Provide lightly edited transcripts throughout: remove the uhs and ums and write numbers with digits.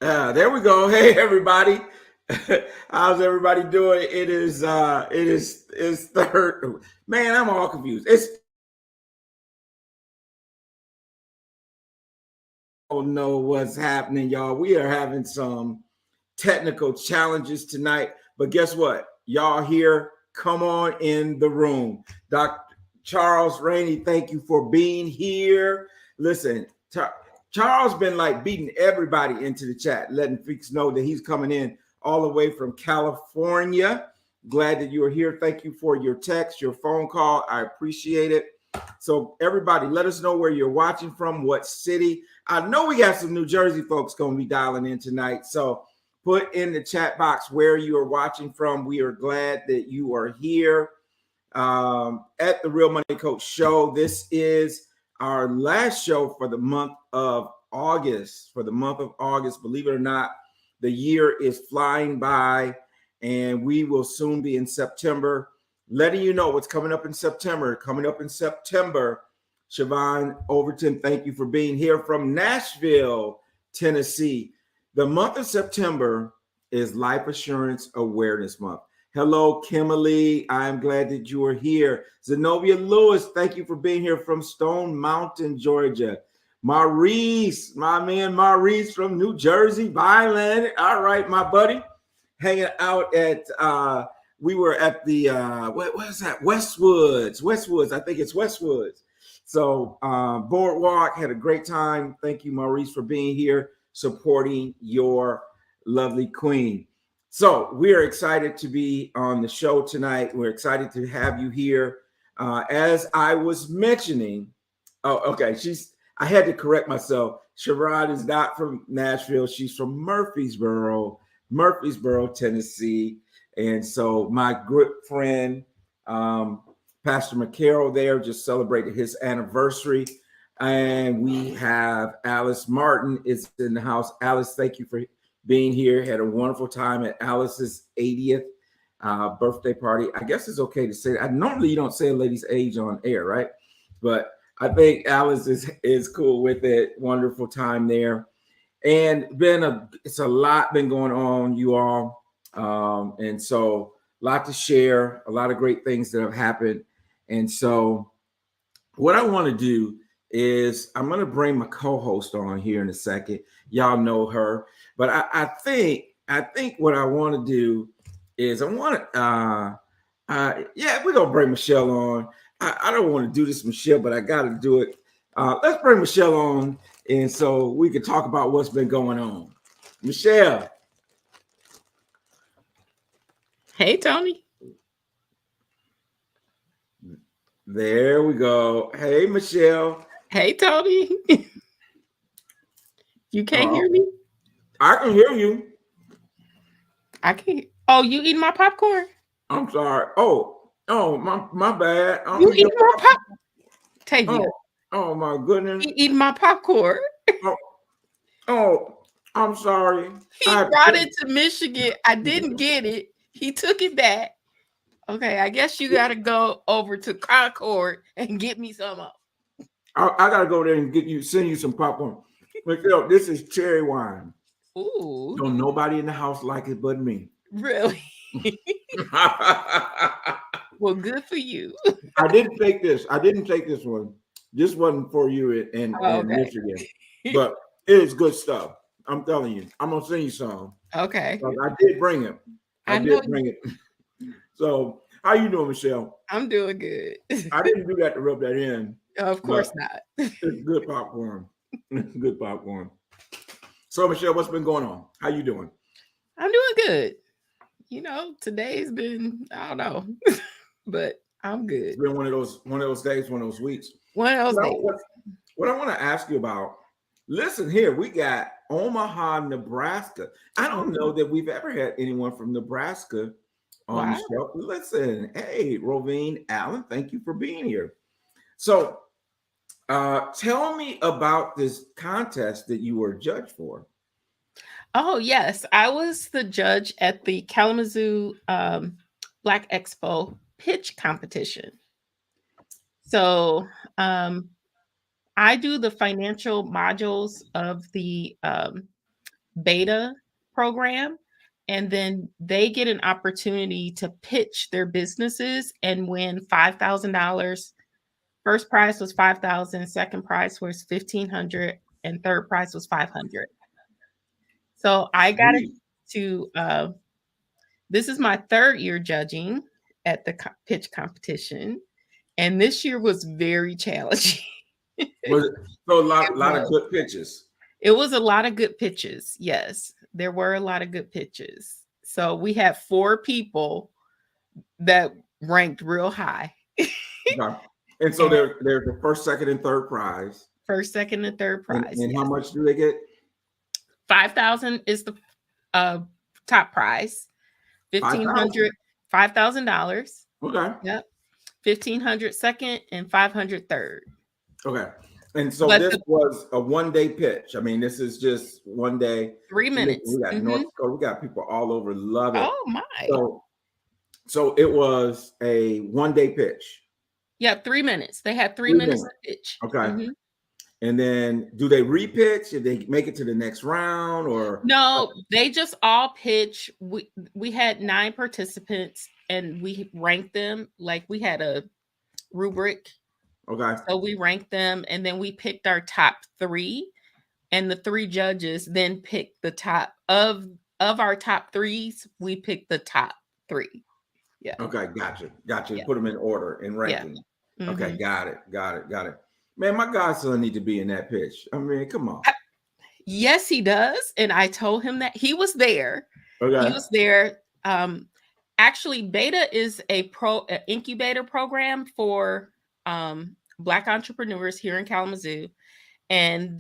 There we go. Hey, everybody. How's everybody doing? It's third. Man, I'm all confused. Don't know what's happening, y'all. We are having some technical challenges tonight, but guess what? Y'all here, come on in the room. Dr. Charles Rainey, thank you for being here. Listen, Charles been like beating everybody into the chat, letting freaks know that he's coming in all the way from California. Glad that you are here. Thank you for your text, your phone call. I appreciate it. So everybody, let us know where you're watching from, what city. I know we got some New Jersey folks going to be dialing in tonight. So put in the chat box where you are watching from. We are glad that you are here at the Real Money Coach Show. This is our last show for the month of August. Believe it or not, the year is flying by, and we will soon be in September. Letting you know what's coming up in September. Siobhan Overton, thank you for being here from Nashville, Tennessee. The month of September is Life Assurance Awareness Month. Hello, Kimberly. I'm glad that you are here. Zenobia Lewis, thank you for being here from Stone Mountain, Georgia. Maurice, my man Maurice from New Jersey, Byland. All right, my buddy. Hanging out at we were at the what is that? Westwoods. I think it's Westwoods. So Boardwalk, had a great time. Thank you, Maurice, for being here, supporting your lovely queen. So we are excited to be on the show tonight. We're excited to have you here. As I was mentioning, okay, I had to correct myself. Sherrod is not from Nashville. She's from Murfreesboro, Tennessee. And so my good friend, Pastor McCarroll there just celebrated his anniversary. And we have Alice Martin is in the house. Alice, thank you for being here. Had a wonderful time at Alice's 80th birthday party. I guess it's okay to say that. Normally you don't say a lady's age on air, right? But I think Alice is cool with it. Wonderful time there. And it's a lot been going on, you all. And so a lot to share, a lot of great things that have happened. And so what I want to do is I'm going to bring my co-host on here in a second. Y'all know her, but I think what I want to do is we're going to bring Michelle on. I don't want to do this, Michelle, but I got to do it. Let's bring Michelle on, and so we can talk about what's been going on. Michelle. Hey, Tony. There we go. Hey, Michelle. Hey, Tony. You can't hear me? I can hear you. I can't. Oh, you eating my popcorn? I'm sorry. Oh, my bad. You eating my popcorn? Tavia. Oh, my goodness. You eating my popcorn? I'm sorry. He brought it to Michigan. I didn't get it. He took it back. Okay, I guess you got to go over to Concord and get me some up. I got to go there and send you some popcorn. Michelle, this is cherry wine. Ooh. Don't nobody in the house like it but me. Really? Well, good for you. I didn't take this one. This wasn't for you in Michigan. But it is good stuff. I'm telling you. I'm going to send you some. Okay. I did bring it. I did bring it. So, how you doing, Michelle? I'm doing good. I didn't do that to rub that in. Of course not. It's good popcorn. It's good popcorn. So, Michelle, what's been going on? How you doing? I'm doing good. You know, today's been, I don't know, but I'm good. It's been one of those days, one of those weeks. One of those days. What I want to ask you about, listen here, we got Omaha, Nebraska. I don't know that we've ever had anyone from Nebraska on the show. Listen, hey, Rovine Allen, thank you for being here. So tell me about this contest that you were judged for. Oh, yes. I was the judge at the Kalamazoo Black Expo pitch competition. So I do the financial modules of the beta program, and then they get an opportunity to pitch their businesses and win $5,000. First prize was 5,000, second prize was 1,500, and third prize was 500. So I got Sweet. to this is my third year judging at the pitch competition, and this year was very challenging. Was it, so a lot of was. good pitches. It was a lot of good pitches. Yes, there were a lot of good pitches. So we had 4 people that ranked real high. Okay. And so there's the first, second, and third prize. First, second, and third prize. And how much do they get? 5,000 is the top prize. 1,500, $5,000. Okay. Yep. 1,500 second and 500 third. Okay. And so But this was a one-day pitch. I mean, this is just one day. 3 minutes. We got North Dakota. We got people all over. Love it. Oh my. So it was a one-day pitch. Yeah, 3 minutes. They had 3 minutes to pitch. Okay. And then do they repitch? Did they make it to the next round or? No, they just all pitch. We had 9 participants and we ranked them. Like we had a rubric. Okay. So we ranked them and then we picked our top 3, and the 3 judges then picked the top of our top 3s. We picked the top 3. Yeah. Okay. Gotcha. Yeah. Put them in order in ranking. Yeah. Okay. Got it. Man, my godson need to be in that pitch. I mean, come on. Yes, he does. And I told him that he was there. Okay. He was there. Actually, Beta is an incubator program for Black entrepreneurs here in Kalamazoo. And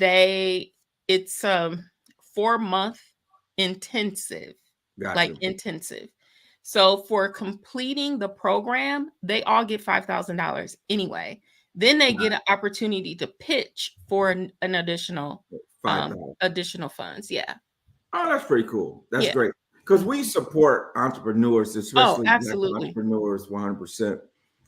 it's 4-month intensive, Gotcha. like intensive. So for completing the program, they all get $5,000 anyway. Then they get an opportunity to pitch for an additional funds. Yeah. Oh, that's pretty cool. That's great. Because we support entrepreneurs, especially absolutely. entrepreneurs 100%.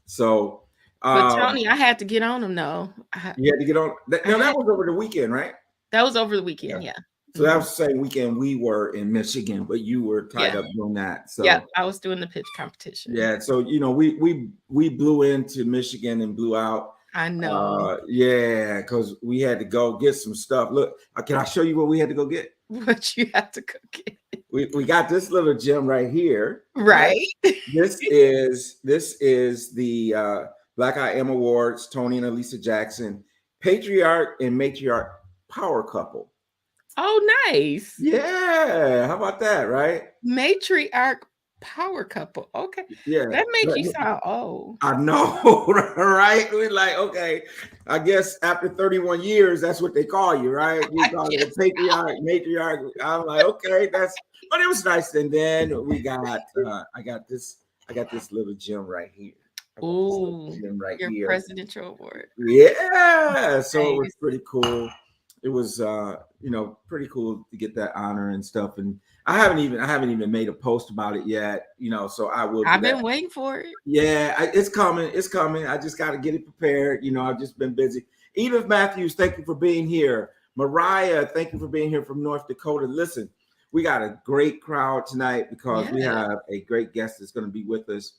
So but Tony, I had to get on them though. You had to get on. Now that was over the weekend, right? That was over the weekend, yeah. So that was the same weekend we were in Michigan, but you were tied up doing that. So yeah, I was doing the pitch competition. Yeah. So we blew into Michigan and blew out. I know. Yeah, because we had to go get some stuff. Look, can I show you what we had to go get? What you had to go get? We got this little gem right here. Right. This is the Black I Am Awards, Tony and Elisa Jackson, Patriarch and Matriarch Power Couple. Oh, nice. Yeah. How about that, right? Matriarch Power Couple. Okay. Yeah. That makes you sound old. I know, right? We're like, okay, I guess after 31 years, that's what they call you, right? You call it a patriarch, matriarch. I'm like, okay, but it was nice. And then we got, I got this little gem right here. Ooh, right your here. presidential award. Yeah. So it was pretty cool. It was pretty cool to get that honor and stuff. And I haven't even made a post about it yet, so I will. I've been waiting for it. Yeah, it's coming. I just got to get it prepared. I've just been busy. Edith Matthews, thank you for being here. Mariah, thank you for being here from North Dakota. Listen, we got a great crowd tonight because we have a great guest that's going to be with us.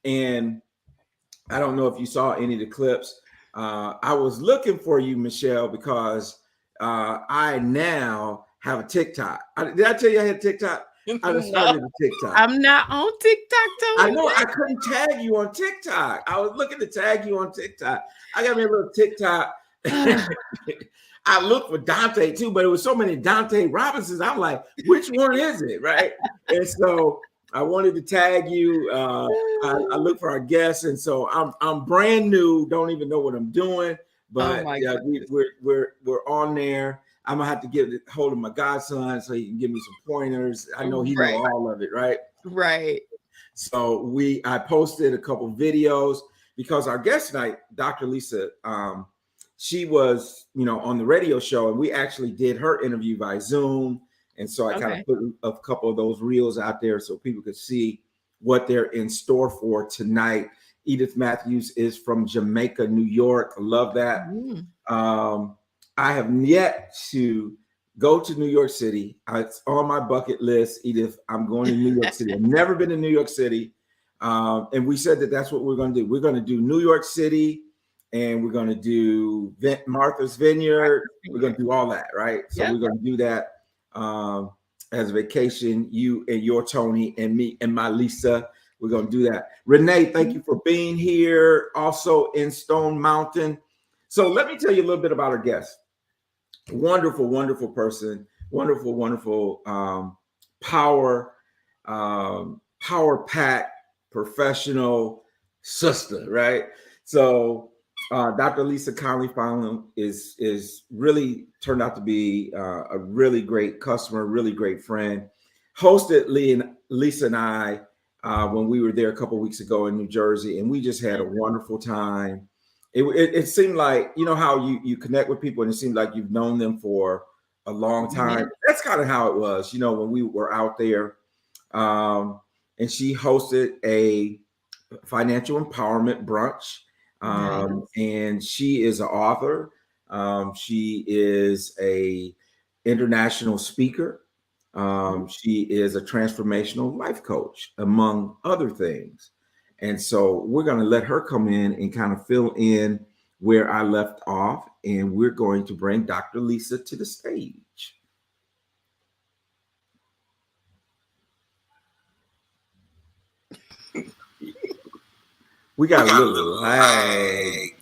And I don't know if you saw any of the clips. I was looking for you, Michelle, because I now have a TikTok. Did I tell you I had TikTok? I just started a TikTok. I'm not on TikTok, Tony. I know I couldn't tag you on TikTok. I was looking to tag you on TikTok. I got me a little TikTok. I looked for Dante too, but it was so many Dante Robinsons. I'm like, which one is it, right? And so I wanted to tag you. I look for our guests, and so I'm brand new. Don't even know what I'm doing, but we're on there. I'm gonna have to get a hold of my godson so he can give me some pointers. I know he knows all of it, right? Right. So I posted a couple videos because our guest tonight, Dr. Lisa, she was, on the radio show, and we actually did her interview by Zoom. And so I kind of put a couple of those reels out there so people could see what they're in store for tonight. Edith Matthews is from Jamaica, New York. I love that. I have yet to go to New York City. It's on my bucket list, Edith. I'm going to New York City. I've never been to New York City. And we said that that's what we're going to do. We're going to do New York City, and we're going to do Martha's Vineyard. We're going to do all that, right? So we're going to do that as a vacation, you and your Tony and me and my Lisa. We're going to do that. Renee, thank you for being here, also in Stone Mountain. So let me tell you a little bit about our guest. Wonderful, wonderful person. Wonderful, wonderful power pack professional sister, right? So Dr. Lisa Coney-Fonville is really turned out to be a really great customer, really great friend. Hosted Lisa and I when we were there a couple of weeks ago in New Jersey, and we just had a wonderful time. It seemed like, you know how you connect with people and it seemed like you've known them for a long time. Mm-hmm. That's kind of how it was, you know, when we were out there. And she hosted a financial empowerment brunch. And she is an author. She is a international speaker. She is a transformational life coach, among other things. And so we're going to let her come in and kind of fill in where I left off. And we're going to bring Dr. Lisa to the stage. We got a little lag.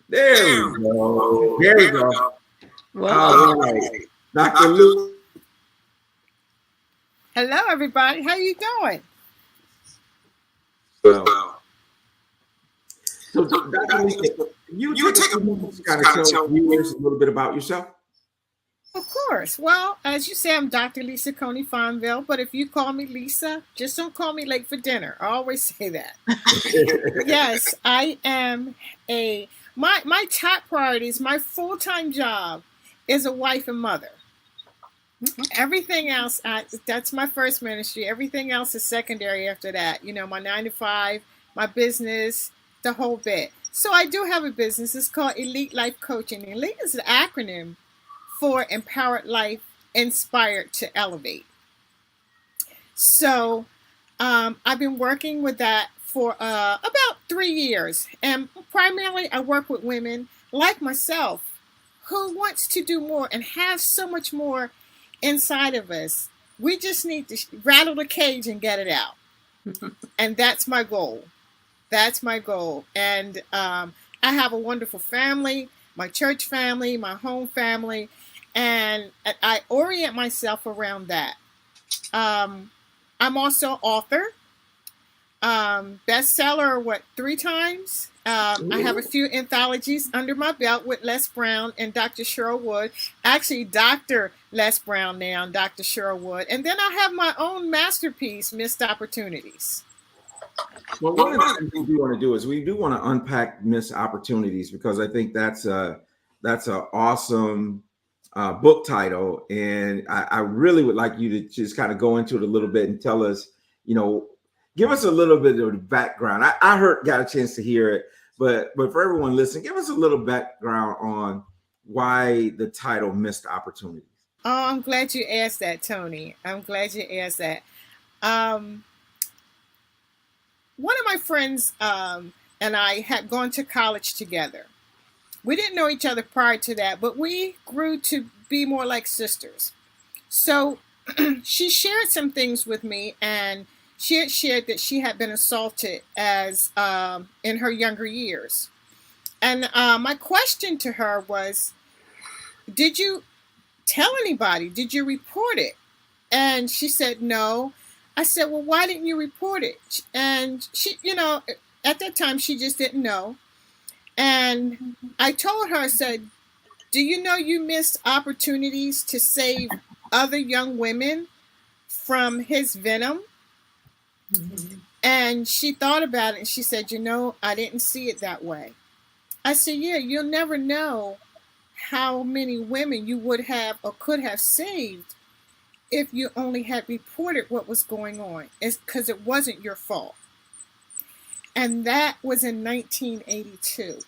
There we go. There we go. All right. Dr. Lisa. Hello, everybody. How you doing? So, Dr. Lisa, you take a moment to kind of tell viewers a little bit about yourself. Of course. Well, as you say, I'm Dr. Lisa Coney-Fonville, but if you call me Lisa, just don't call me late for dinner. I always say that. Yes, I am my top priorities, my full-time job is a wife and mother. Mm-hmm. Everything else, that's my first ministry. Everything else is secondary after that. You know, my 9 to 5, my business, the whole bit. So I do have a business. It's called Elite Life Coaching. Elite is an acronym for Empowered Life, Inspired to Elevate. So I've been working with that for about 3 years. And primarily I work with women like myself who wants to do more and have so much more inside of us. We just need to rattle the cage and get it out. And that's my goal. That's my goal. And I have a wonderful family, my church family, my home family, and I orient myself around that. I'm also an author, bestseller, 3 times? I have a few anthologies under my belt with Les Brown and Dr. Cheryl Wood. Actually, Dr. Les Brown now and Dr. Cheryl Wood. And then I have my own masterpiece, Missed Opportunities. Well, one of the things we do want to do is we do want to unpack missed opportunities, because I think that's an awesome book title. And I really would like you to just kind of go into it a little bit and tell us, you know, give us a little bit of the background. I got a chance to hear it, but for everyone listening, give us a little background on why the title Missed Opportunities. Oh, I'm glad you asked that, Tony. I'm glad you asked that. One of my friends and I had gone to college together. We didn't know each other prior to that, but we grew to be more like sisters. So she shared some things with me, and she had shared that she had been assaulted as in her younger years. And my question to her was, did you tell anybody? Did you report it? And she said, no. I said, well, why didn't you report it? And she, you know, at that time, she just didn't know. And I told her, I said, do you know you missed opportunities to save other young women from his venom? Mm-hmm. And she thought about it and she said, you know, I didn't see it that way. I said, yeah, you'll never know how many women you would have or could have saved if you only had reported what was going on. It's because it wasn't your fault. And that was in 1982.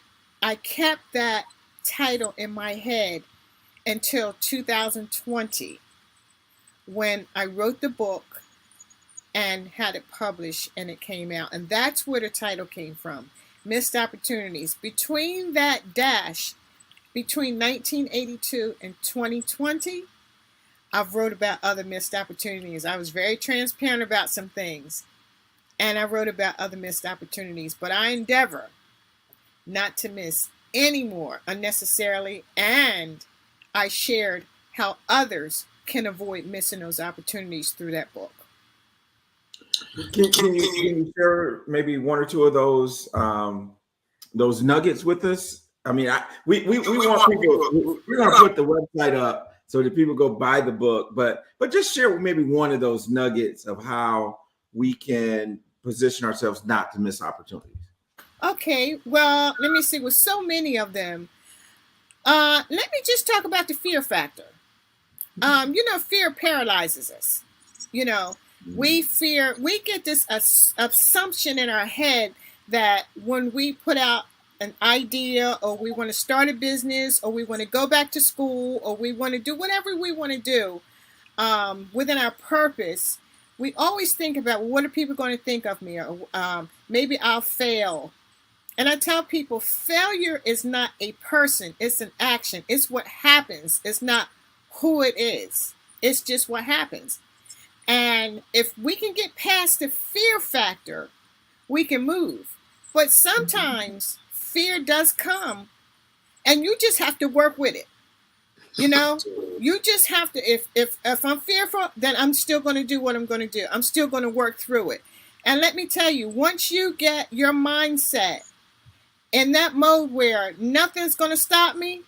I kept that title in my head until 2020 when I wrote the book and had it published and it came out. And that's where the title came from, Missed Opportunities. Between that dash, between 1982 and 2020, I've wrote about other missed opportunities. I was very transparent about some things, and I wrote about other missed opportunities. But I endeavor not to miss any more unnecessarily, and I shared how others can avoid missing those opportunities through that book. Can you share maybe one or two of those nuggets with us? I mean, we want people. We're going to put the website up so that people go buy the book, but just share maybe one of those nuggets of how we can position ourselves not to miss opportunities. Okay, well, let me see. With so many of them, let me just talk about the fear factor. Fear paralyzes us. We get this assumption in our head that when we put out an idea, or we want to start a business, or we want to go back to school, or we want to do whatever we want to do within our purpose, we always think about, what are people going to think of me? Or maybe I'll fail. And I tell people, failure is not a person, it's an action. It's what happens. It's not who it is. It's just what happens. And if we can get past the fear factor, we can move. But sometimes fear does come, and you just have to work with it. You just have to, if I'm fearful, then I'm still going to do what I'm going to do. I'm still going to work through it. And let me tell you, once you get your mindset in that mode where nothing's going to stop me,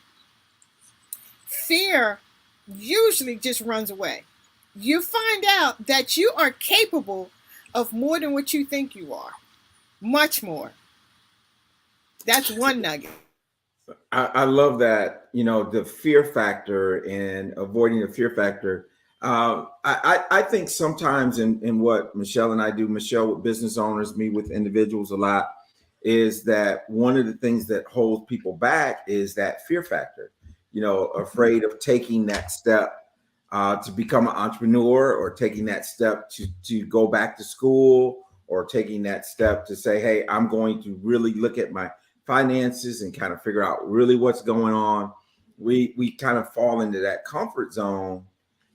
fear usually just runs away. You find out that you are capable of more than what you think you are. Much more. That's one nugget. I love that, the fear factor and avoiding the fear factor. I think sometimes in what Michelle and I do, Michelle with business owners, me with individuals a lot, is that one of the things that holds people back is that fear factor, afraid of taking that step to become an entrepreneur, or taking that step to go back to school, or taking that step to say, hey, I'm going to really look at my finances and kind of figure out really what's going on. We kind of fall into that comfort zone,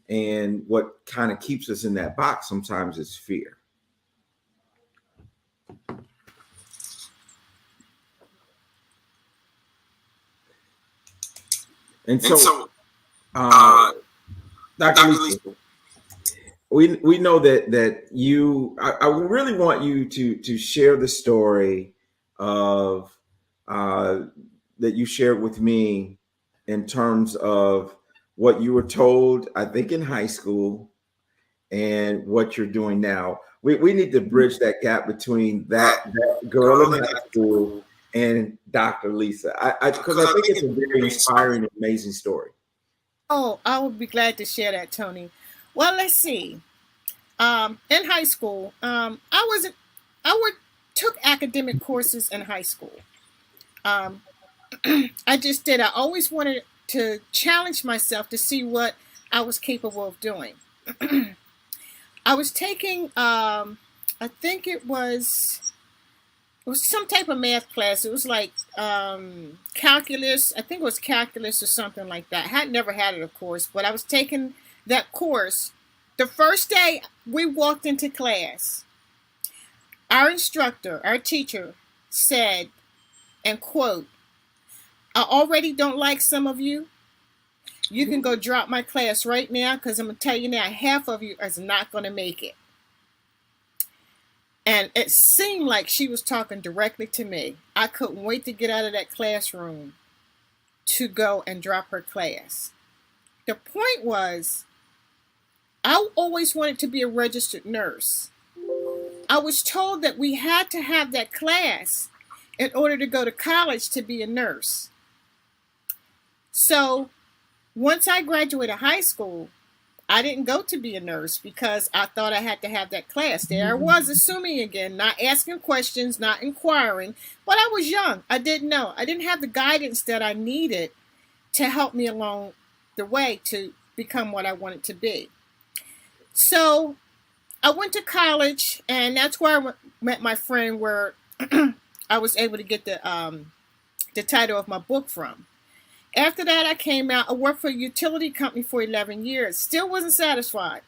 and what kind of keeps us in that box sometimes is fear. And so Dr. Lisa, we know that you, I really want you to share the story of that you shared with me in terms of what you were told, I think, in high school, and what you're doing now. We need to bridge that gap between that girl in high school and Dr. Lisa, because I think it's a very inspiring and amazing story. Oh, I would be glad to share that, Tony. Well, let's see. In high school, I took academic courses in high school. I just did. I always wanted to challenge myself to see what I was capable of doing. I was taking, I think it was some type of math class. It was like calculus. I think it was calculus or something like that. I had never had it, of course, but I was taking that course. The first day we walked into class, our instructor, our teacher said, and quote, "I already don't like some of you. You can go drop my class right now, because I'm going to tell you now, half of you is not going to make it." And it seemed like she was talking directly to me. I couldn't wait to get out of that classroom to go and drop her class. The point was, I always wanted to be a registered nurse. I was told that we had to have that class in order to go to college to be a nurse. So once I graduated high school, I didn't go to be a nurse because I thought I had to have that class. There I was, assuming again, not asking questions, not inquiring, but I was young. I didn't know. I didn't have the guidance that I needed to help me along the way to become what I wanted to be. So I went to college, and that's where I met my friend, where I was able to get the title of my book from. After that, I came out. I worked for a utility company for 11 years. Still wasn't satisfied.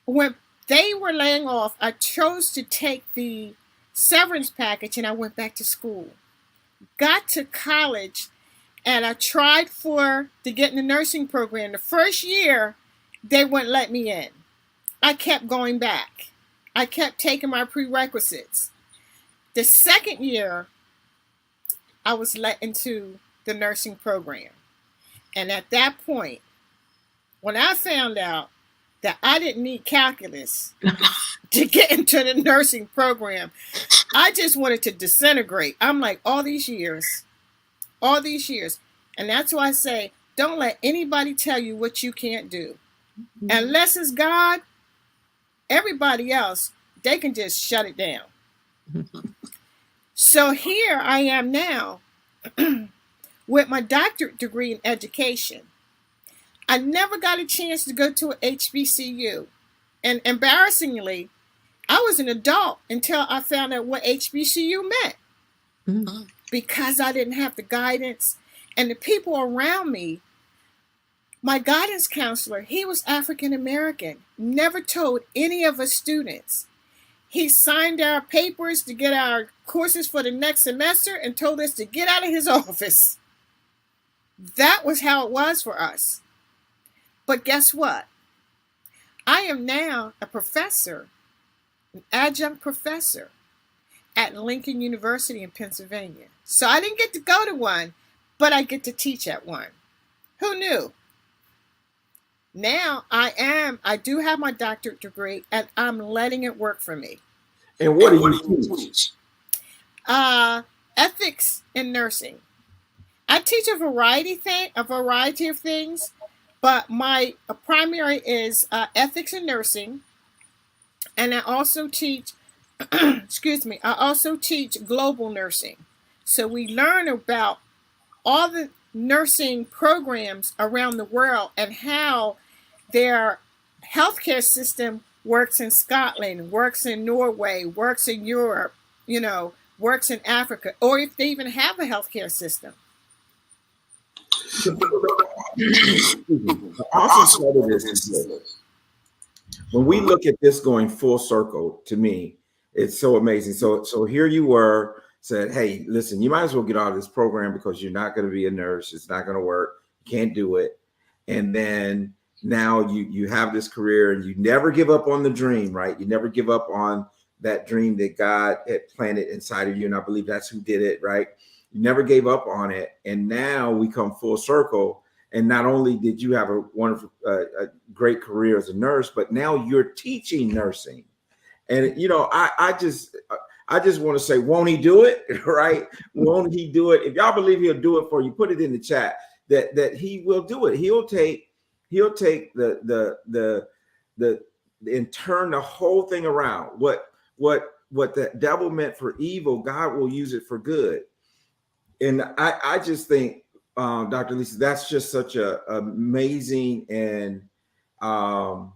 When they were laying off, I chose to take the severance package, and I went back to school. Got to college, and I tried to get in the nursing program. The first year, they wouldn't let me in. I kept going back. I kept taking my prerequisites. The second year, I was let into the nursing program. And at that point, when I found out that I didn't need calculus to get into the nursing program, I just wanted to disintegrate. I'm like, all these years. And that's why I say, don't let anybody tell you what you can't do. Unless it's God, everybody else, they can just shut it down. So here I am now with my doctorate degree in education. I never got a chance to go to an HBCU. And embarrassingly, I was an adult until I found out what HBCU meant. Because I didn't have the guidance, and the people around me. My guidance counselor, he was African American, never told any of us students. He signed our papers to get our courses for the next semester and told us to get out of his office. That was how it was for us. But guess what? I am now a professor, an adjunct professor at Lincoln University in Pennsylvania. So I didn't get to go to one, but I get to teach at one. Who knew? Now I do have my doctorate degree, and I'm letting it work for me. And what do you teach? Ethics in nursing. I teach a variety of things, but my primary is ethics in nursing, and I also teach. I also teach global nursing. So we learn about all the nursing programs around the world and how their healthcare system works in Scotland, works in Norway, works in Europe, works in Africa, or if they even have a healthcare system. When we look at this going full circle, to me, it's so amazing. So here you were, said, hey, listen, you might as well get out of this program because you're not going to be a nurse. It's not going to work. You can't do it. And then now you have this career, and you never give up on the dream, right? You never give up on that dream that God had planted inside of you. And I believe that's who did it, right? You never gave up on it. And now we come full circle. And not only did you have a wonderful, a great career as a nurse, but now you're teaching nursing. And, I just want to say, won't he do it? Right? Won't he do it? If y'all believe he'll do it for you, put it in the chat that he will do it. He'll take the and turn the whole thing around. What the devil meant for evil, God will use it for good. And I just think, Dr. Lisa, that's just such a amazing and not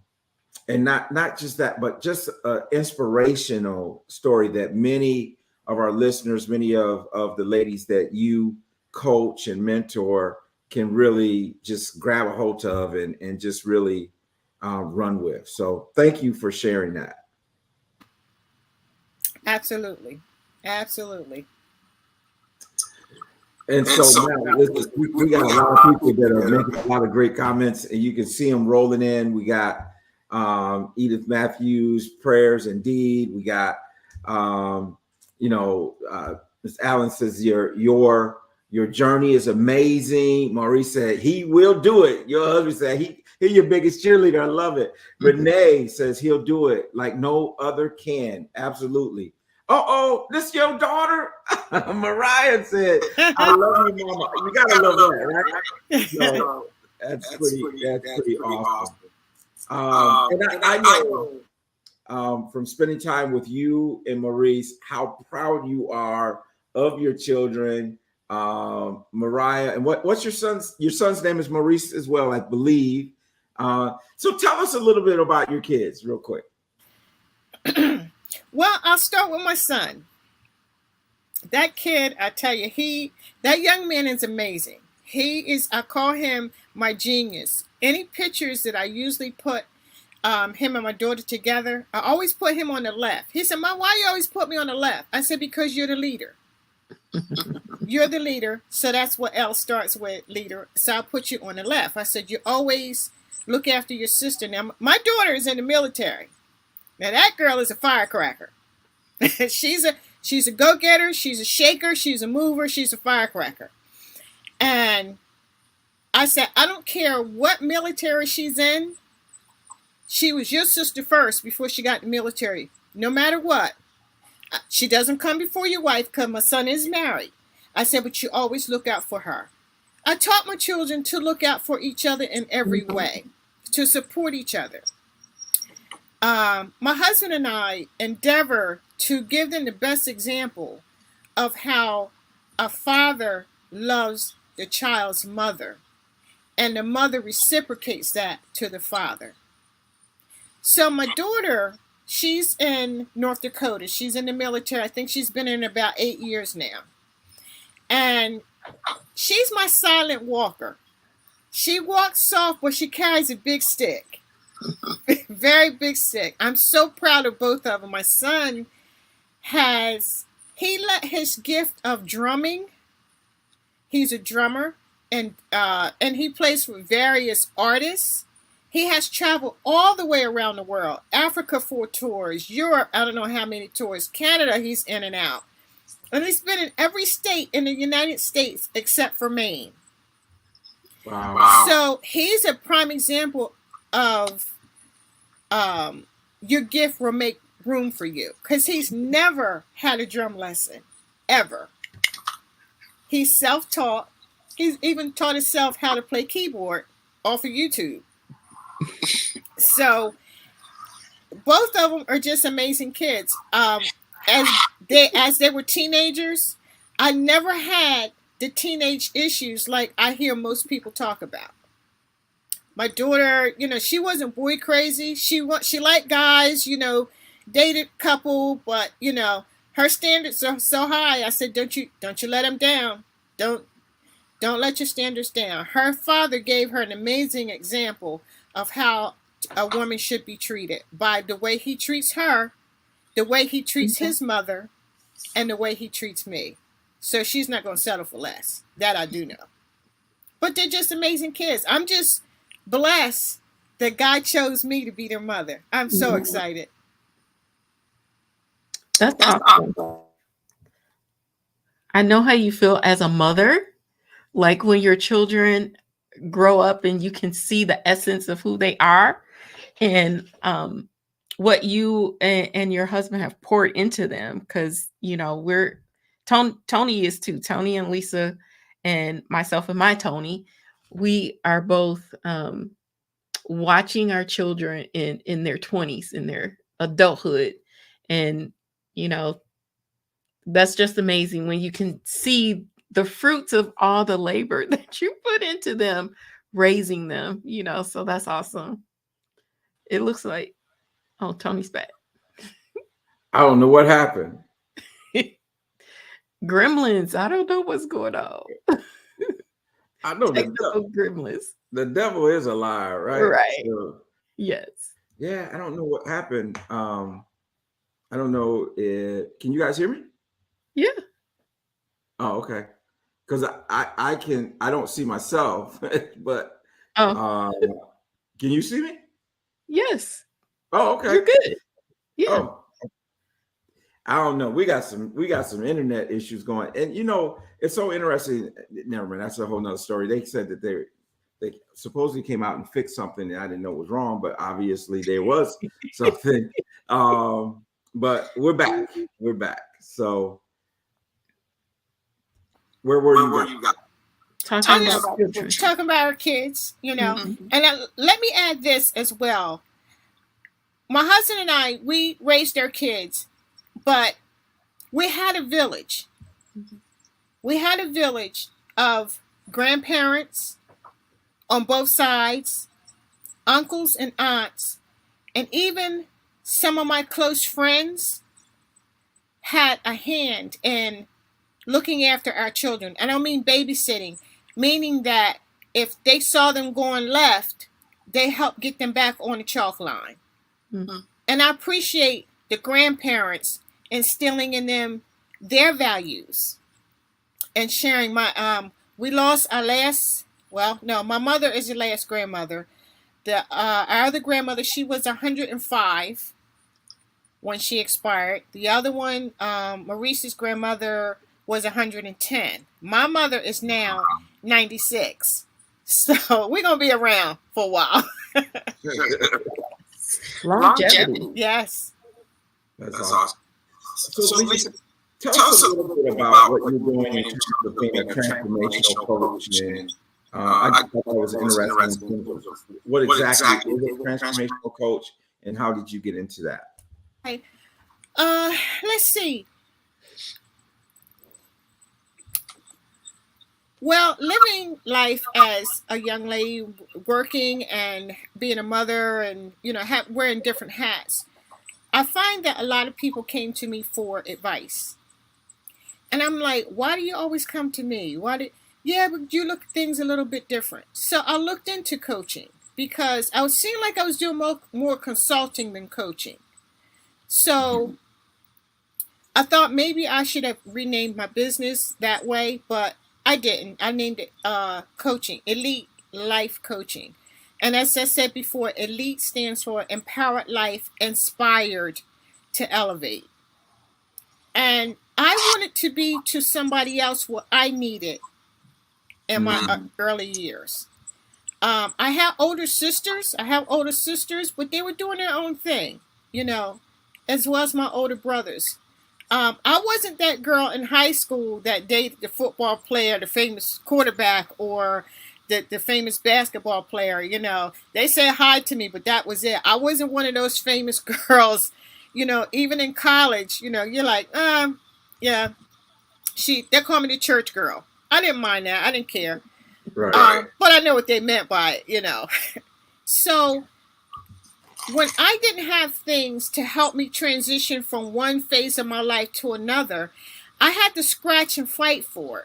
just that, but just an inspirational story that many of our listeners, many of the ladies that you coach and mentor can really just grab a hold of and just really run with. So thank you for sharing that. Absolutely. And so now we got a lot of people that are making a lot of great comments, and you can see them rolling in. We got Edith Matthews, prayers indeed. We got Ms. Allen says your journey is amazing. Maurice said he will do it. Your husband said he's your biggest cheerleader. I love it. Renee says he'll do it like no other can. Absolutely. This is your daughter? Mariah said, I love you, Mama. You gotta love that, right? So that's pretty awesome. And I know from spending time with you and Maurice how proud you are of your children. Mariah, and what's your son's name is Maurice as well, I believe. So tell us a little bit about your kids real quick. Well, I'll start with my son. That kid, I tell you, that young man is amazing. I call him my genius. Any pictures that I usually put him and my daughter together, I always put him on the left. He said, Mom, why you always put me on the left? I said, because you're the leader. You're the leader. So that's what L starts with, leader. So I'll put you on the left. I said, you always look after your sister. Now, my daughter is in the military. Now, that girl is a firecracker. She's a go-getter. She's a shaker. She's a mover. She's a firecracker. And I said, I don't care what military she's in. She was your sister first before she got in the military. No matter what. She doesn't come before your wife because my son is married. I said, but you always look out for her. I taught my children to look out for each other in every way, to support each other. My husband and I endeavor to give them the best example of how a father loves the child's mother, and the mother reciprocates that to the father. So my daughter, she's in North Dakota. She's in the military. I think she's been in about 8 years now. And she's my silent walker. She walks soft, but she carries a big stick. Very big stick. I'm so proud of both of them. My son he let his gift of drumming. He's a drummer, and he plays with various artists. He has traveled all the way around the world. Africa 4 tours, Europe, I don't know how many tours, Canada, he's in and out. And he's been in every state in the United States except for Maine. Wow. So he's a prime example of your gift will make room for you. Because he's never had a drum lesson, ever. He's self-taught. He's even taught himself how to play keyboard off of YouTube. So both of them are just amazing kids. As they were teenagers, I never had the teenage issues like I hear most people talk about. My daughter, she wasn't boy crazy. She liked guys, dated couple, but her standards are so high. I said, don't you let them down. Don't let your standards down. Her father gave her an amazing example of how a woman should be treated by the way he treats her, the way he treats his mother, and the way he treats me. So she's not going to settle for less. That I do know. But they're just amazing kids. I'm just blessed that God chose me to be their mother. I'm so excited. That's awesome. I know how you feel as a mother, like when your children grow up and you can see the essence of who they are and what you and your husband have poured into them. Because, Tony is too. Tony and Lisa and myself and my Tony, we are both watching our children in their 20s, in their adulthood. And, that's just amazing when you can see the fruits of all the labor that you put into them, raising them, so that's awesome. It looks like, oh, Tony's back. I don't know what happened. Gremlins. I don't know what's going on. I know gremlins. The devil is a liar, right? Right. So, yes. Yeah, I don't know what happened. I don't know. Can you guys hear me? Yeah. Oh, okay. Because I don't see myself, but can you see me? Yes. Oh, okay. You're good. Yeah. Oh, I don't know. We got some internet issues going, and it's so interesting. Never mind. That's a whole nother story. They said that they supposedly came out and fixed something that I didn't know was wrong, but obviously there was something. But we're back. We're back. So where were you guys? Talking about our kids, Mm-hmm. And let me add this as well. My husband and I, we raised our kids, but we had a village. We had a village of grandparents on both sides, uncles and aunts, and even some of my close friends had a hand in looking after our children. I don't mean babysitting, meaning that if they saw them going left, they helped get them back on the chalk line. Mm-hmm. And I appreciate the grandparents instilling in them their values and sharing my we lost our last, well, no, my mother is the last grandmother. Our other grandmother, she was 105 when she expired. The other one, Maurice's grandmother, was 110. My mother is now 96. So we're going to be around for a while. Longevity. Yes. That's awesome. So Lisa, tell us a little bit about what you're doing in terms of being a transformational coach. And I thought that was interesting. What exactly is a transformational coach, and how did you get into that? Okay. Let's see. Well, living life as a young lady, working and being a mother, and wearing different hats, I find that a lot of people came to me for advice, and I'm like, why do you always come to me? Yeah, but you look at things a little bit different. So I looked into coaching because I was seeing like I was doing more consulting than coaching. So I thought maybe I should have renamed my business that way, but I didn't. I named it coaching, Elite Life Coaching. And as I said before, Elite stands for Empowered Life, Inspired to Elevate. And I wanted to be to somebody else what I needed in my early years. I have older sisters, but they were doing their own thing, as well as my older brothers. I wasn't that girl in high school that dated the football player, the famous quarterback, or the famous basketball player. They said hi to me, but that was it. I wasn't one of those famous girls, even in college, you're like, yeah, they call me the church girl. I didn't mind that. I didn't care. Right. But I know what they meant by it, So when I didn't have things to help me transition from one phase of my life to another, I had to scratch and fight for it.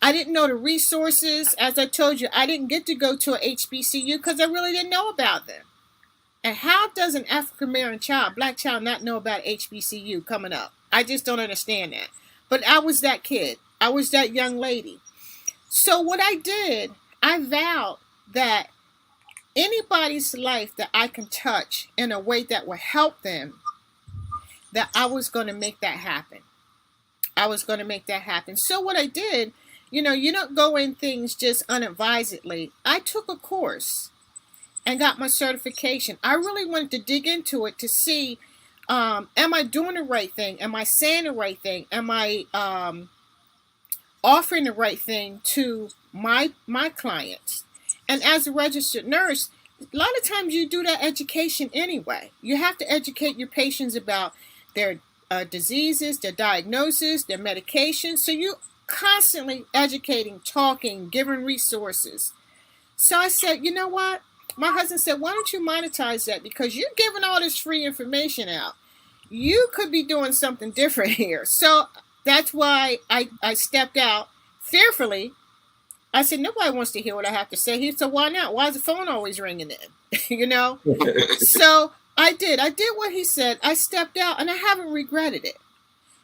I didn't know the resources. As I told you, I didn't get to go to a HBCU because I really didn't know about them. And how does an African-American black child, not know about HBCU coming up? I just don't understand that. But I was that kid. I was that young lady. So what I did, I vowed that anybody's life that I can touch in a way that will help them, that I was going to make that happen. So what I did, you don't go in things just unadvisedly. I took a course and got my certification. I really wanted to dig into it to see, am I doing the right thing? Am I saying the right thing? Am I offering the right thing to my clients? And as a registered nurse, a lot of times you do that education anyway. You have to educate your patients about their diseases, their diagnosis, their medications. So you constantly educating, talking, giving resources. So I said, you know what? My husband said, why don't you monetize that? Because you're giving all this free information out. You could be doing something different here. So that's why I stepped out fearfully. I said, nobody wants to hear what I have to say. He said, why not? Why is the phone always ringing in? So I did what he said. I stepped out and I haven't regretted it.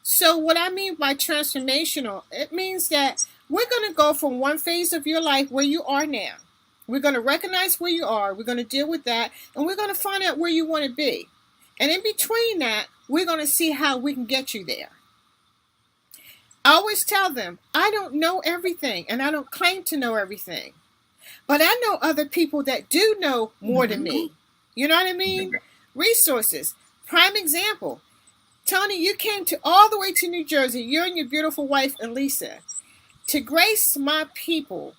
So what I mean by transformational, it means that we're going to go from one phase of your life where you are now. We're going to recognize where you are. We're going to deal with that. And we're going to find out where you want to be. And in between that, we're going to see how we can get you there. I always tell them, I don't know everything, and I don't claim to know everything. But I know other people that do know more than me. You know what I mean? Resources. Prime example. Tony, you came all the way to New Jersey, you and your beautiful wife, Elisa, to grace my people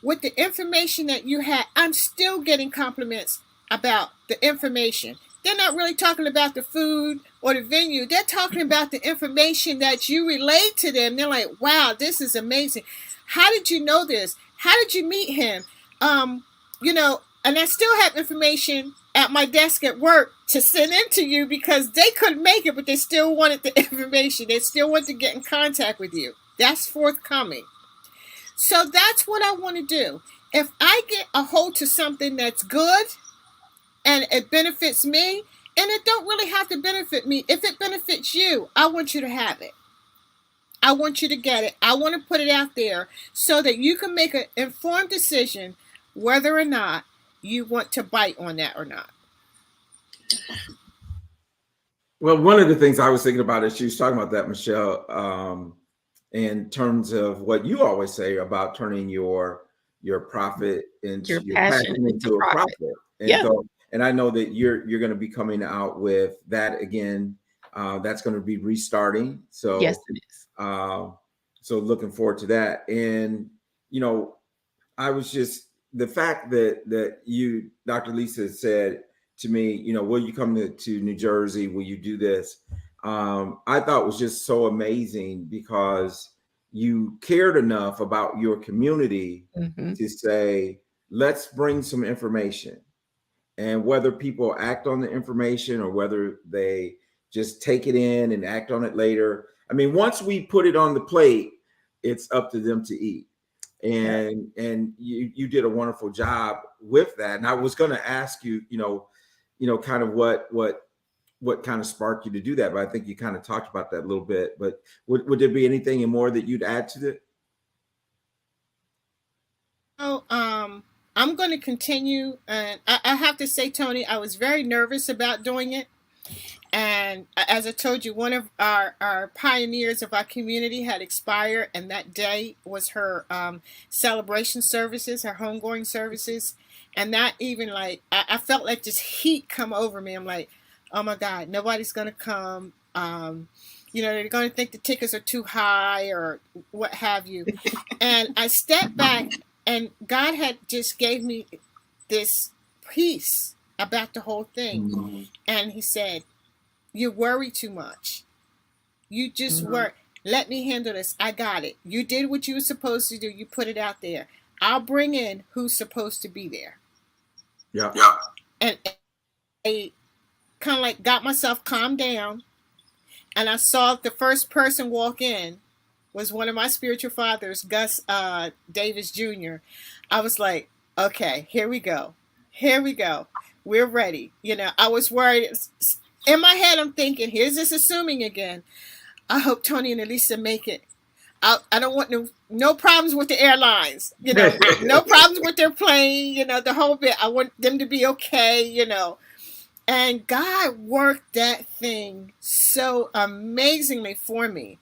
with the information that you had. I'm still getting compliments about the information. They're not really talking about the food or the venue, they're talking about the information that you relayed to them. They're like, wow, this is amazing. How did you know this? How did you meet him? You know, and I still have information at my desk at work to send in to you because they couldn't make it, but they still wanted the information. They still want to get in contact with you. That's forthcoming. So that's what I want to do. If I get a hold to something that's good and it benefits me, and it don't really have to benefit me. If it benefits you, I want you to have it. I want you to get it. I want to put it out there so that you can make an informed decision whether or not you want to bite on that or not. Well, one of the things I was thinking about is she was talking about that, Michelle, in terms of what you always say about turning your profit into your passion into a profit. And yeah. So, and I know that you're going to be coming out with that again. That's going to be restarting. So yes, it is. So looking forward to that. And you know, I was just the fact that you, Dr. Lisa, said to me, you know, will you come to New Jersey? Will you do this? I thought was just so amazing because you cared enough about your community to say, let's bring some information. And whether people act on the information or whether they just take it in and act on it later. I mean, once we put it on the plate, it's up to them to eat. And you did a wonderful job with that. And I was going to ask you, you know, kind of what kind of sparked you to do that. But I think you kind of talked about that a little bit. But would there be anything more that you'd add to it? Oh, I'm going to continue. And I have to say, Tony, I was very nervous about doing it. And as I told you, one of our pioneers of our community had expired. And that day was her celebration services, her homegoing services. And that even like, I felt like this heat come over me. I'm like, oh my God, nobody's going to come. You know, they're going to think the tickets are too high or what have you. And I stepped back and God had just gave me this peace about the whole thing. And he said, you worry too much. You just worry. Let me handle this. I got it. You did what you were supposed to do. You put it out there. I'll bring in who's supposed to be there. Yeah. And I kind of like got myself calmed down. And I saw the first person walk in was one of my spiritual fathers, Gus Davis Jr. I was like, okay, here we go. Here we go. We're ready. You know, I was worried. In my head, I'm thinking, here's this assuming again. I hope Tony and Elisa make it. I don't want no problems with the airlines, you know, no problems with their plane, you know, the whole bit. I want them to be okay, you know. And God worked that thing so amazingly for me.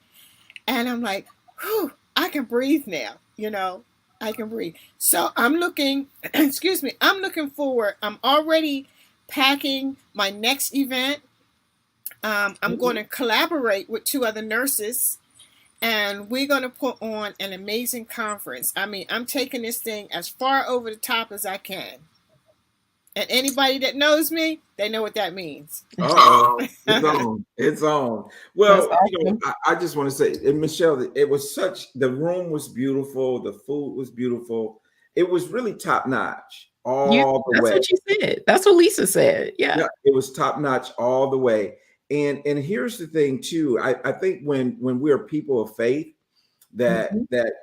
And I'm like, whew, I can breathe now, you know, I can breathe. So I'm looking, excuse me, I'm looking forward. I'm already packing my next event. I'm going to collaborate with 2 other nurses, and we're going to put on an amazing conference. I mean, I'm taking this thing as far over the top as I can. And anybody that knows me, they know what that means. Oh, it's on. It's on. Well, awesome. You know, I just want to say, and Michelle, it was the room was beautiful. The food was beautiful. It was really top notch all the way. That's what you said. That's what Lisa said. Yeah. It was top notch all the way. And here's the thing too. I think when we're people of faith, that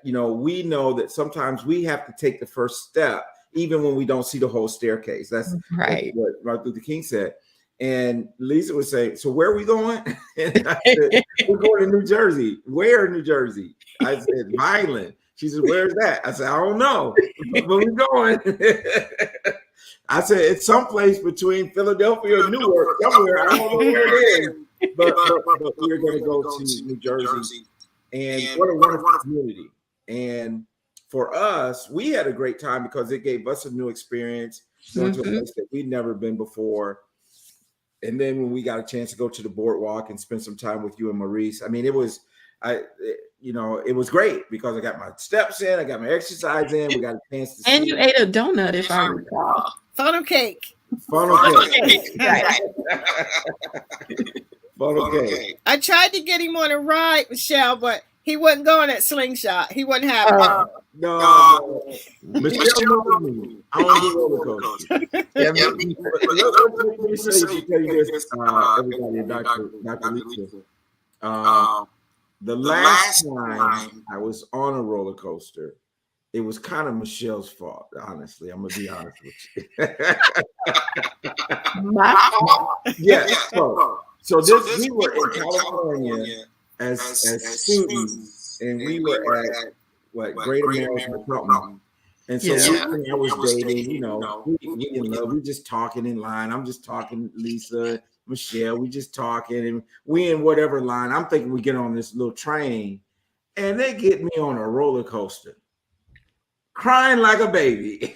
you know, we know that sometimes we have to take the first step, even when we don't see the whole staircase. That's right. That's what Martin Luther King said. And Lisa would say, so where are we going? And I said, we're going to New Jersey. Where in New Jersey? I said, Vineland. She said, where's that? I said, I don't know, but we're going. I said, it's someplace between Philadelphia and Newark, somewhere. I don't know where it is. But we're going to go to New Jersey. And what a wonderful community. And for us, we had a great time because it gave us a new experience, going to a place that we'd never been before. And then when we got a chance to go to the boardwalk and spend some time with you and Maurice, I mean, it was great because I got my steps in, I got my exercise in, we got a chance to and you ate a donut, if I recall. Funnel cake. Funnel cake. Right. But okay. I tried to get him on a ride, Michelle, but he wasn't going at slingshot. He wasn't having it. No. Michelle knows me. I don't do roller coasters. Let me tell you this, everybody, Dr. Lisa. The last time I was on a roller coaster, it was kind of Michelle's fault, honestly. I'm going to be honest with you. Yes. So we were in California as students, and we were at Great American or something. And so I was dating, we in love. We just talking in line. I'm just talking, Lisa, Michelle. We just talking, and we in whatever line. I'm thinking we get on this little train, and they get me on a roller coaster, crying like a baby.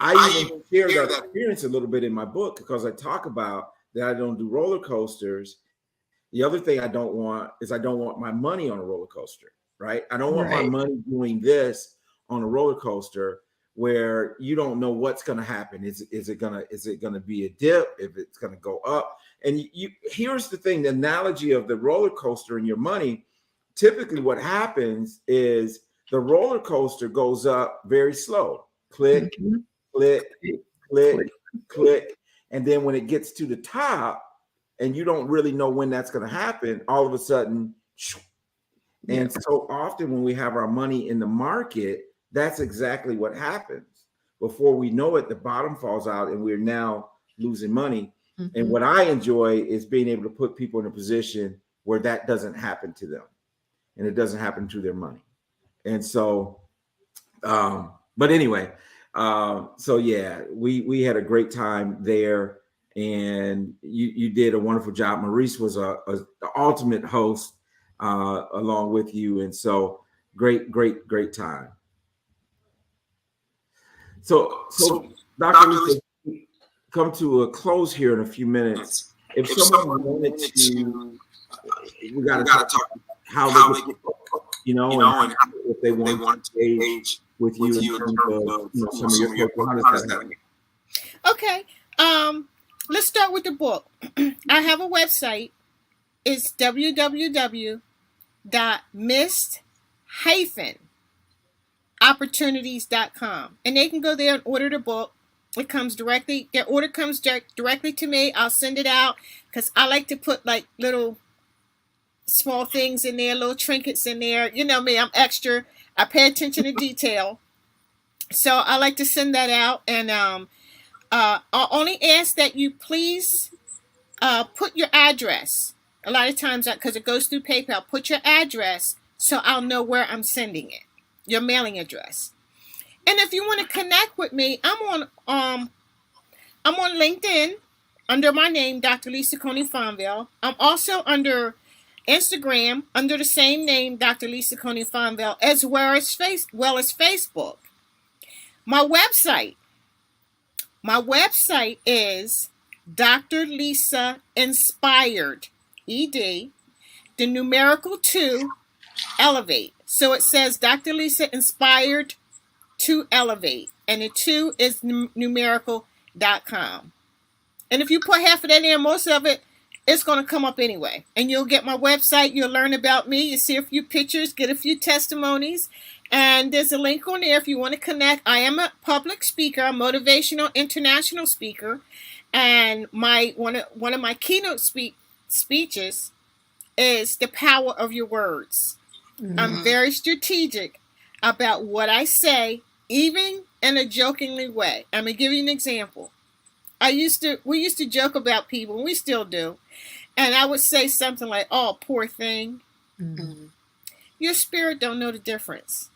I even share that experience a little bit in my book because I talk about that I don't do roller coasters. The other thing I don't want my money on a roller coaster, right? I don't want my money doing this on a roller coaster where you don't know what's going to happen. Is it gonna be a dip? If it's going to go up? And here's the thing: the analogy of the roller coaster and your money. Typically, what happens is the roller coaster goes up very slow. Click, click, click, click, and then when it gets to the top, and you don't really know when that's going to happen, all of a sudden, and so often when we have our money in the market, that's exactly what happens. Before we know it, the bottom falls out and we're now losing money. And what I enjoy is being able to put people in a position where that doesn't happen to them and it doesn't happen to their money. And so, but anyway, so yeah, we had a great time there. And you did a wonderful job. Maurice was the ultimate host along with you. And so great time. So Dr. Lisa, come to a close here in a few minutes. If someone wanted to, we got to talk how they can, and if they want to engage with you in terms of some of your work, how does that happen? Okay. Let's start with the book. I have a website. It's www.missed-opportunities.com. And they can go there and order the book. It comes directly, their order comes directly to me. I'll send it out because I like to put like little small things in there, little trinkets in there. You know me, I'm extra. I pay attention to detail. So I like to send that out. And I'll only ask that you please put your address. A lot of times, because it goes through PayPal, put your address so I'll know where I'm sending it, your mailing address. And if you want to connect with me, I'm on LinkedIn under my name, Dr. Lisa Coney-Fonville. I'm also under Instagram under the same name, Dr. Lisa Coney-Fonville, as well as Facebook. My website is Dr. Lisa Inspired, ED, the numerical 2, Elevate. So it says Dr. Lisa Inspired to Elevate, and the 2 is numerical.com. And if you put half of that in, most of it, it's going to come up anyway. And you'll get my website, you'll learn about me, you see a few pictures, get a few testimonies. And there's a link on there if you want to connect. I am a public speaker, a motivational international speaker. And one of my keynote speeches is the power of your words. I'm very strategic about what I say, even in a jokingly way. I'm going to give you an example. We used to joke about people, and we still do. And I would say something like, "Oh, poor thing." Your spirit don't know the difference.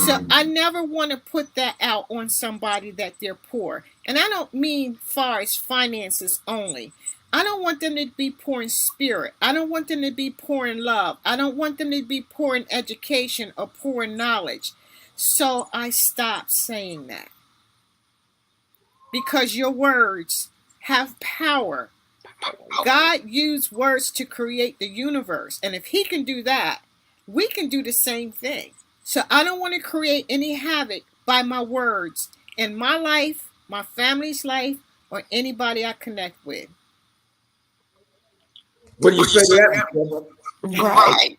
So I never want to put that out on somebody that they're poor. And I don't mean far as finances only. I don't want them to be poor in spirit. I don't want them to be poor in love. I don't want them to be poor in education or poor in knowledge. So I stopped saying that. Because your words have power. God used words to create the universe. And if he can do that, we can do the same thing. So I don't want to create any havoc by my words in my life, my family's life, or anybody I connect with. What do you say to that? Right.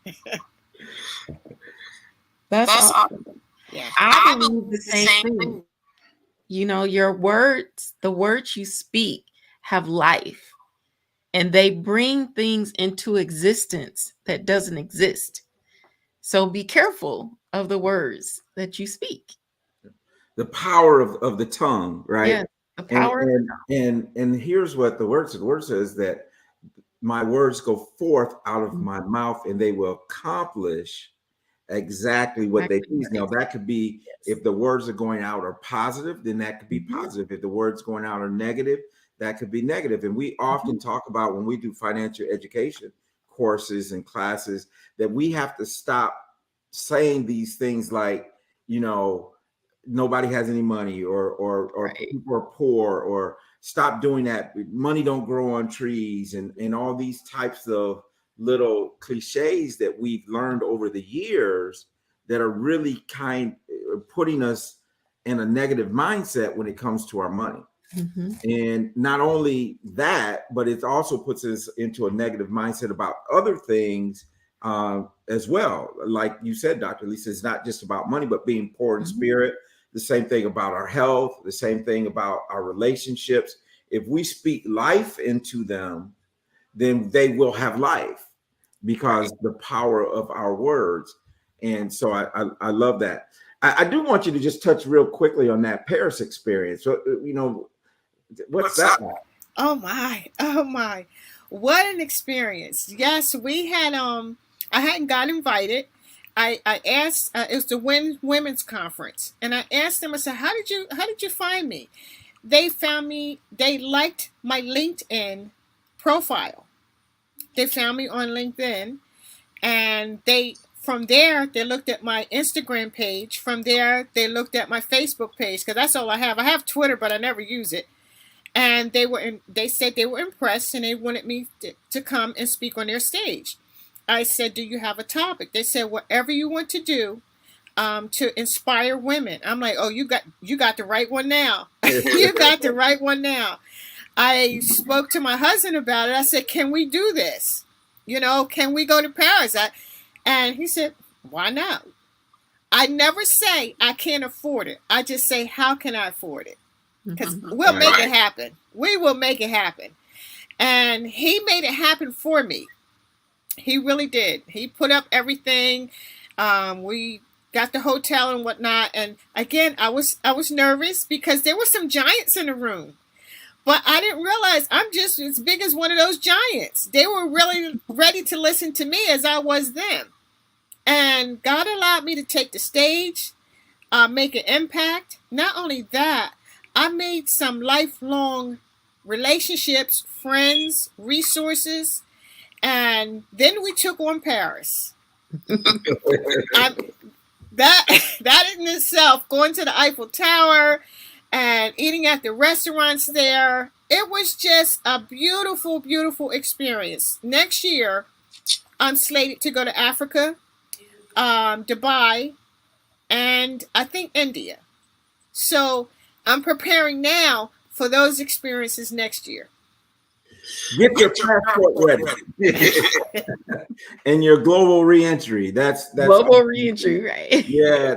That's awesome. Yeah. I believe the same thing. You know, your words, the words you speak have life, and they bring things into existence that doesn't exist. So be careful of the words that you speak. The power of the tongue, right? Yeah, the power of the tongue. And here's what the word says. The word says that my words go forth out of my mouth, and they will accomplish exactly what they please. Now, that could be, if the words are going out are positive, then that could be positive. If the words going out are negative, that could be negative. And we often talk about, when we do financial education courses and classes, that we have to stop saying these things like, you know, nobody has any money, or Right. people are poor, or stop doing that. Money don't grow on trees, and all these types of little cliches that we've learned over the years that are really putting us in a negative mindset when it comes to our money. And not only that, but it also puts us into a negative mindset about other things as well. Like you said, Dr. Lisa, it's not just about money, but being poor in spirit. The same thing about our health, the same thing about our relationships. If we speak life into them, then they will have life, because the power of our words. And so I love that. I do want you to just touch real quickly on that Paris experience. So, you know, what's that like? Oh my. What an experience. Yes, we had I hadn't got invited. I asked, it was the women's conference, and I asked them, I said, how did you find me? They found me, they liked my LinkedIn profile. They found me on LinkedIn, and from there they looked at my Instagram page. From there they looked at my Facebook page, because that's all I have. I have Twitter, but I never use it. And they said they were impressed, and they wanted me to come and speak on their stage. I said, do you have a topic? They said, whatever you want to do to inspire women. I'm like, oh, you got the right one now. You got the right one now. I spoke to my husband about it. I said, can we do this? You know, can we go to Paris? And he said, why not? I never say I can't afford it. I just say, how can I afford it? Because we'll make it happen. We will make it happen. And he made it happen for me. He really did. He put up everything. We got the hotel and whatnot. And again, I was nervous because there were some giants in the room. But I didn't realize I'm just as big as one of those giants. They were really ready to listen to me as I was them. And God allowed me to take the stage, make an impact. Not only that, I made some lifelong relationships, friends, resources, and then we took on Paris. That in itself, going to the Eiffel Tower and eating at the restaurants there, it was just a beautiful, beautiful experience. Next year, I'm slated to go to Africa, Dubai, and I think India. So I'm preparing now for those experiences next year. Get your passport ready. And your global reentry. That's global reentry, right? Yeah,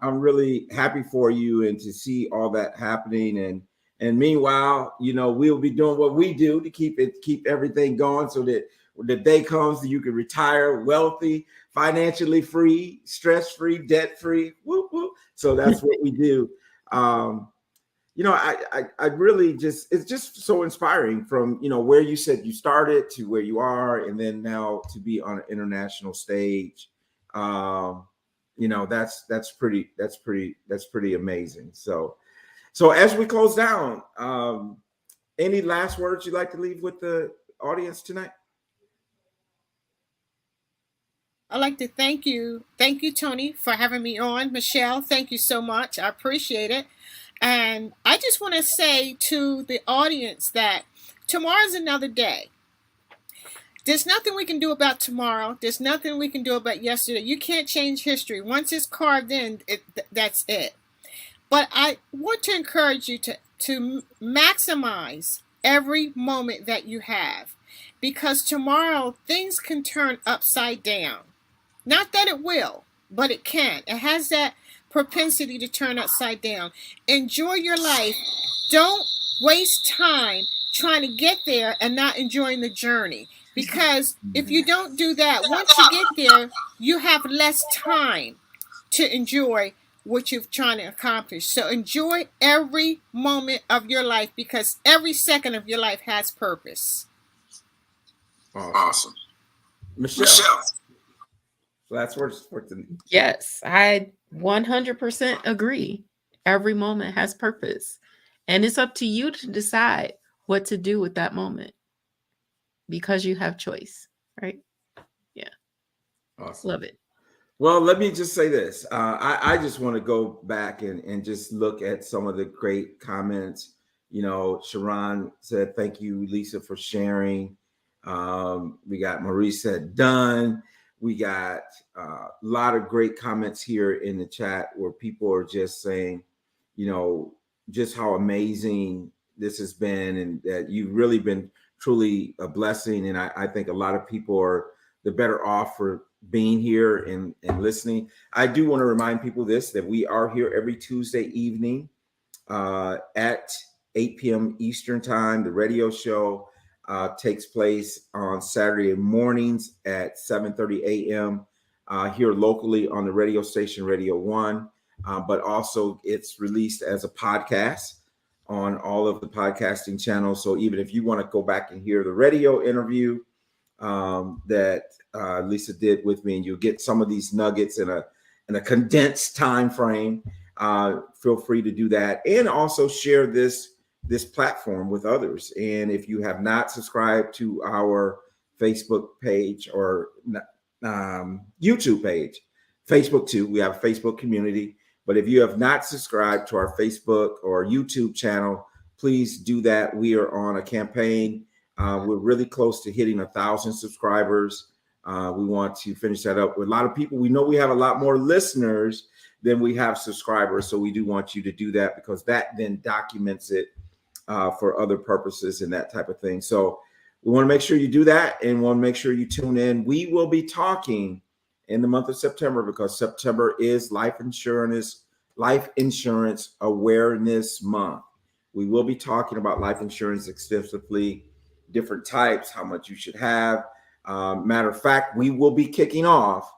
I'm really happy for you, and to see all that happening. And meanwhile, you know, we'll be doing what we do to keep everything going, so that when the day comes that you can retire wealthy, financially free, stress-free, debt-free. Whoop, whoop. So that's what we do. You know, I really it's just so inspiring, from, you know, where you said you started to where you are, and then now to be on an international stage. You know, that's pretty amazing. So as we close down, any last words you'd like to leave with the audience tonight? I'd like to thank you, Tony, for having me on. Michelle, thank you so much. I appreciate it. And I just want to say to the audience that tomorrow's another day. There's nothing we can do about tomorrow. There's nothing we can do about yesterday. You can't change history. Once it's carved in, that's it. But I want to encourage you to maximize every moment that you have, because tomorrow things can turn upside down. Not that it will, but it can. It has that propensity to turn upside down. Enjoy your life. Don't waste time trying to get there and not enjoying the journey. Because if you don't do that, once you get there, you have less time to enjoy what you're trying to accomplish. So enjoy every moment of your life, because every second of your life has purpose. Awesome. Michelle. Last words for today. Yes, I 100% agree. Every moment has purpose. And it's up to you to decide what to do with that moment, because you have choice, right? Yeah. Awesome. Love it. Well, let me just say this. I just want to go back and just look at some of the great comments. You know, Sharon said, thank you, Lisa, for sharing. We got Maurice said, done. We got a lot of great comments here in the chat where people are just saying, you know, just how amazing this has been, and that you've really been truly a blessing. And I think a lot of people are the better off for being here and listening. I do want to remind people this, that we are here every Tuesday evening at 8 p.m. Eastern time. The radio show takes place on Saturday mornings at 7:30 a.m. Here locally on the radio station Radio 1, but also it's released as a podcast on all of the podcasting channels. So even if you want to go back and hear the radio interview that Lisa did with me, and you'll get some of these nuggets in a condensed time frame, feel free to do that, and also share this platform with others. And if you have not subscribed to our Facebook page or YouTube page, Facebook too, we have a Facebook community. But if you have not subscribed to our Facebook or YouTube channel, please do that. We are on a campaign. We're really close to hitting 1,000 subscribers. We want to finish that up with a lot of people. We know we have a lot more listeners than we have subscribers. So we do want you to do that, because that then documents it for other purposes and that type of thing. So we want to make sure you do that, and want to make sure you tune in. We will be talking in the month of September, because September is Life Insurance Awareness Month. We will be talking about life insurance extensively, different types, how much you should have. Matter of fact, we will be kicking off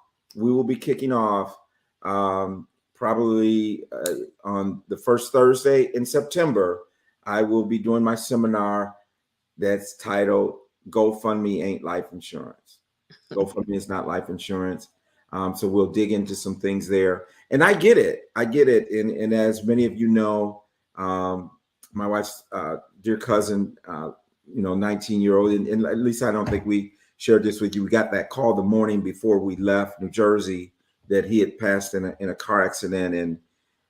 probably on the first Thursday in September. I will be doing my seminar that's titled GoFundMe Ain't Life Insurance. GoFundMe is not life insurance. So we'll dig into some things there. And I get it. And as many of you know, my wife's dear cousin, 19-year-old, and at least I don't think we shared this with you. We got that call the morning before we left New Jersey that he had passed in a car accident. And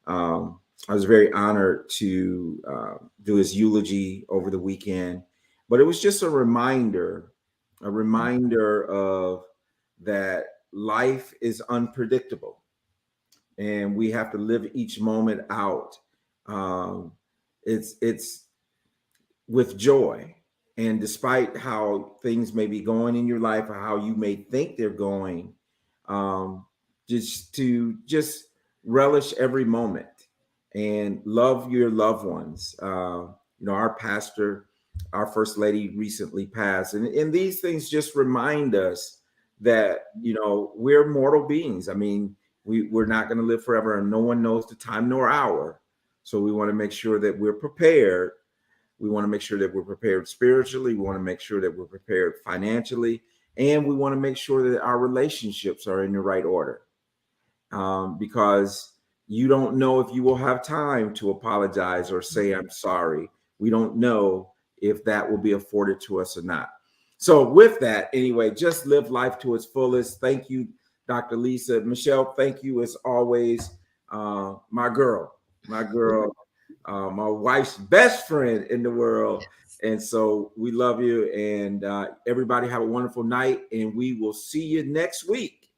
I was very honored to do his eulogy over the weekend. But it was just a reminder of that life is unpredictable, and we have to live each moment out. It's with joy, and despite how things may be going in your life or how you may think they're going, just relish every moment and love your loved ones. Our pastor, our first lady, recently passed, and these things just remind us that we're mortal beings. I mean, we're not going to live forever, and no one knows the time nor hour. So we want to make sure that we're prepared. We want to make sure that we're prepared spiritually. We want to make sure that we're prepared financially, and we want to make sure that our relationships are in the right order. Because you don't know if you will have time to apologize or say, I'm sorry. We don't know if that will be afforded to us or not. So with that, anyway, just live life to its fullest. Thank you, Dr. Lisa. Michelle, thank you as always. My girl, my wife's best friend in the world. And so we love you, and everybody have a wonderful night, and we will see you next week.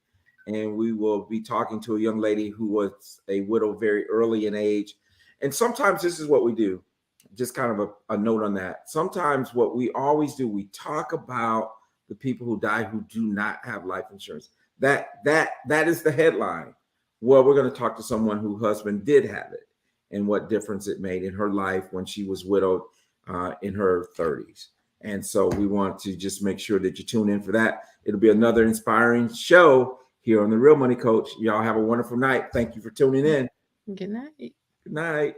And we will be talking to a young lady who was a widow very early in age. And sometimes this is what we do. Just kind of a note on that. Sometimes what we always do, we talk about the people who die who do not have life insurance. That is the headline. Well, we're going to talk to someone whose husband did have it and what difference it made in her life when she was widowed in her 30s. And so we want to just make sure that you tune in for that. It'll be another inspiring show here on The Real Money Coach. Y'all have a wonderful night. Thank you for tuning in. Good night. Good night.